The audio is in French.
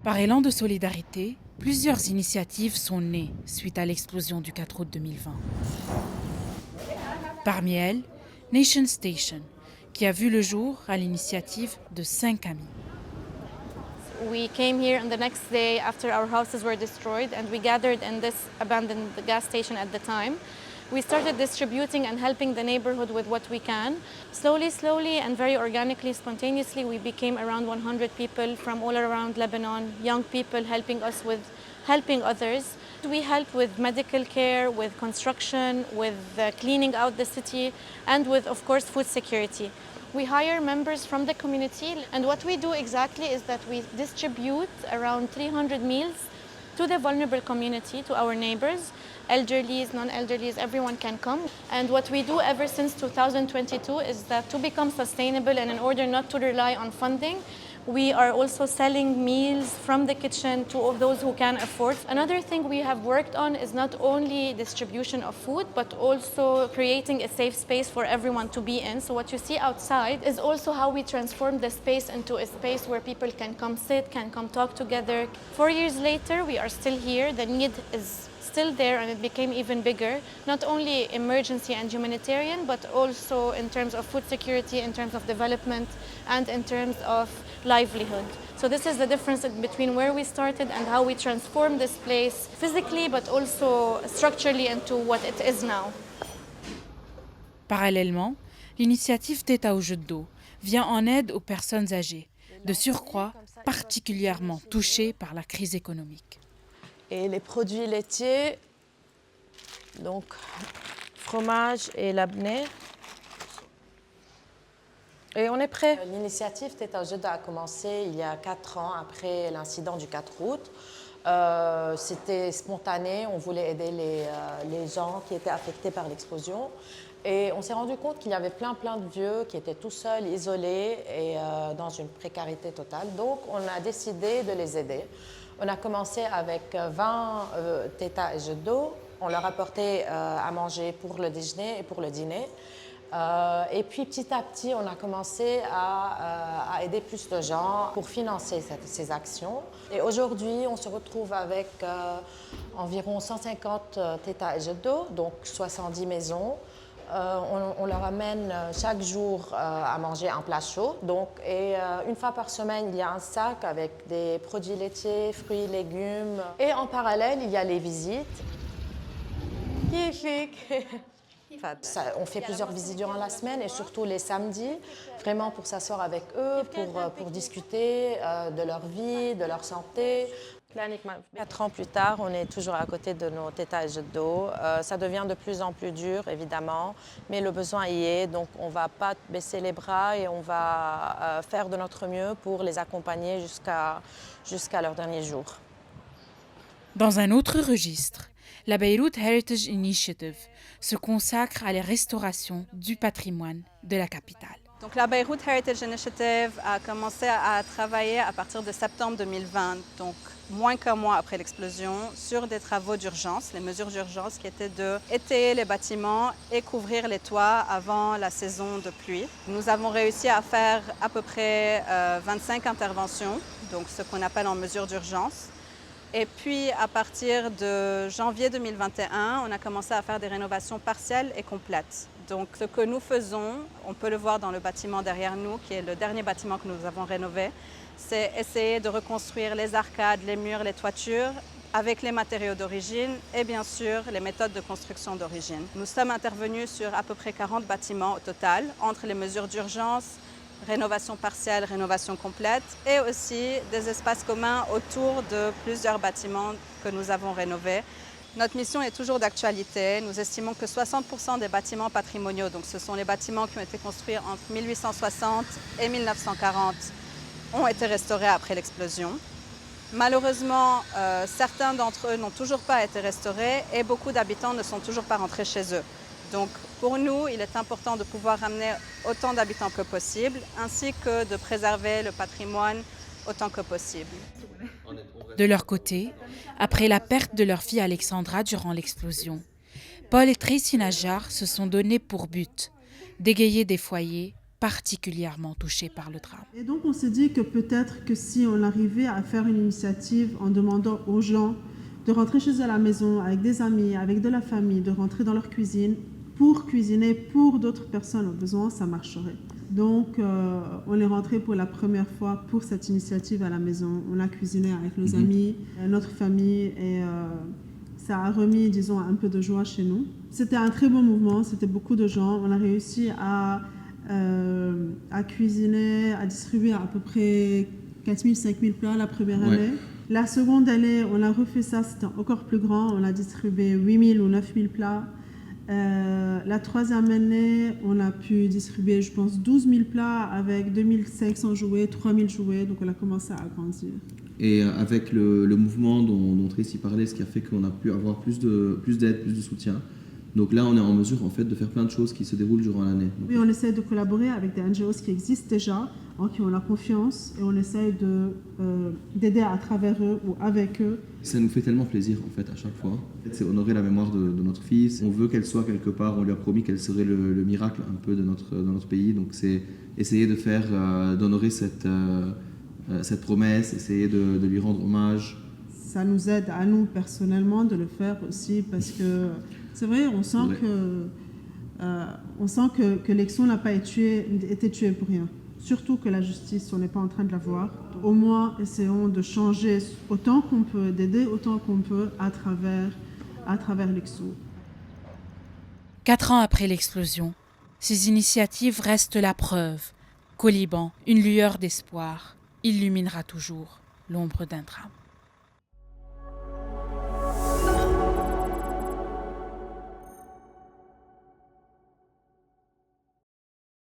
Par élan de solidarité, plusieurs initiatives sont nées suite à l'explosion du 4 août 2020. Parmi elles, Nation Station, qui a vu le jour à l'initiative de 5 amis. We came here on the next day after our houses were destroyed, and we gathered in this abandoned gas station at the time. We started distributing and helping the neighborhood with what we can. Slowly, and very organically, spontaneously, we became around 100 people from all around Lebanon, young people helping us with helping others. We help with medical care, with construction, with cleaning out the city, and with, of course, food security. We hire members from the community, and what we do exactly is that we distribute around 300 meals to the vulnerable community, to our neighbors, elderlies, non-elderlies, everyone can come. And what we do ever since 2022 is that to become sustainable and in order not to rely on funding, we are also selling meals from the kitchen to all those who can afford. Another thing we have worked on is not only distribution of food, but also creating a safe space for everyone to be in. So what you see outside is also how we transform the space into a space where people can come sit, can come talk together. 4 years later, we are still here. The need is still there, and it became even bigger, not only emergency and humanitarian, but also in terms of food security, in terms of development, and in terms of livelihood. So this is the difference between where we started and how we transformed this place physically, but also structurally into what it is now. Parallèlement, l'initiative Teta au jeu d'eau vient en aide aux personnes âgées, de surcroît particulièrement touchées par la crise économique. Et les produits laitiers, donc fromage et labné. Et on est prêt. L'initiative Teta Jeda a commencé il y a 4 ans après l'incident du 4 août. C'était spontané, on voulait aider les gens qui étaient affectés par l'explosion. Et on s'est rendu compte qu'il y avait plein de vieux qui étaient tout seuls, isolés et dans une précarité totale. Donc on a décidé de les aider. On a commencé avec 20 tétas et jeux d'eau. On leur apportait à manger pour le déjeuner et pour le dîner. Et puis petit à petit, on a commencé à aider plus de gens pour financer ces actions. Et aujourd'hui, on se retrouve avec environ 150 tétas et jeux d'eau, donc 70 maisons. On leur amène chaque jour à manger un plat chaud. Et une fois par semaine, il y a un sac avec des produits laitiers, fruits, légumes. Et en parallèle, il y a les visites. On fait plusieurs visites durant la semaine et surtout les samedis, vraiment pour s'asseoir avec eux, pour discuter de leur vie, de leur santé. 4 ans plus tard, on est toujours à côté de nos tétas et jeux d'eau. Ça devient de plus en plus dur, évidemment, mais le besoin y est. Donc, on ne va pas baisser les bras et on va faire de notre mieux pour les accompagner jusqu'à leur dernier jour. Dans un autre registre, la Beirut Heritage Initiative se consacre à la restauration du patrimoine de la capitale. Donc, la Beirut Heritage Initiative a commencé à travailler à partir de septembre 2020, donc moins qu'un mois après l'explosion, sur des travaux d'urgence, les mesures d'urgence qui étaient d'étayer les bâtiments et couvrir les toits avant la saison de pluie. Nous avons réussi à faire à peu près 25 interventions, donc ce qu'on appelle en mesures d'urgence. Et puis, à partir de janvier 2021, on a commencé à faire des rénovations partielles et complètes. Donc, ce que nous faisons, on peut le voir dans le bâtiment derrière nous, qui est le dernier bâtiment que nous avons rénové, c'est essayer de reconstruire les arcades, les murs, les toitures, avec les matériaux d'origine et bien sûr les méthodes de construction d'origine. Nous sommes intervenus sur à peu près 40 bâtiments au total, entre les mesures d'urgence, rénovation partielle, rénovation complète et aussi des espaces communs autour de plusieurs bâtiments que nous avons rénovés. Notre mission est toujours d'actualité. Nous estimons que 60% des bâtiments patrimoniaux, donc ce sont les bâtiments qui ont été construits entre 1860 et 1940, ont été restaurés après l'explosion. Malheureusement, certains d'entre eux n'ont toujours pas été restaurés et beaucoup d'habitants ne sont toujours pas rentrés chez eux. Donc pour nous, il est important de pouvoir ramener autant d'habitants que possible, ainsi que de préserver le patrimoine autant que possible. De leur côté, après la perte de leur fille Alexandra durant l'explosion, Paul et Tracy Najjar se sont donnés pour but d'égayer des foyers particulièrement touchés par le drame. Et donc on s'est dit que peut-être que si on arrivait à faire une initiative en demandant aux gens de rentrer chez eux à la maison avec des amis, avec de la famille, de rentrer dans leur cuisine pour cuisiner pour d'autres personnes au besoin, ça marcherait. Donc on est rentré pour la première fois pour cette initiative à la maison. On a cuisiné avec nos amis, notre famille et ça a remis, disons, un peu de joie chez nous. C'était un très beau mouvement, c'était beaucoup de gens. On a réussi à cuisiner, à distribuer à peu près 4 000, 5 000 plats la première année. La seconde année, on a refait ça, c'était encore plus grand. On a distribué 8 000 ou 9 000 plats. La troisième année, on a pu distribuer, je pense, 12 000 plats avec 2 500 jouets, 3 000 jouets. Donc on a commencé à agrandir. Et avec le mouvement dont Tracy parlait, ce qui a fait qu'on a pu avoir plus d'aide, plus de soutien. Donc là, on est en mesure en fait, de faire plein de choses qui se déroulent durant l'année. Oui, on essaie de collaborer avec des NGOs qui existent déjà, en qui on a confiance, et on essaie d'aider à travers eux ou avec eux. Ça nous fait tellement plaisir en fait à chaque fois. En fait, c'est honorer la mémoire de notre fille. On veut qu'elle soit quelque part, on lui a promis qu'elle serait le miracle un peu de notre pays. Donc c'est essayer de faire, d'honorer cette promesse, essayer de lui rendre hommage. Ça nous aide à nous personnellement de le faire aussi parce que c'est vrai, on sent que Lexon n'a pas été tué pour rien. Surtout que la justice, on n'est pas en train de la voir. Au moins, essayons de changer autant qu'on peut, d'aider autant qu'on peut à travers Lexon. 4 ans après l'explosion, ces initiatives restent la preuve qu'au Liban, une lueur d'espoir illuminera toujours l'ombre d'un drame.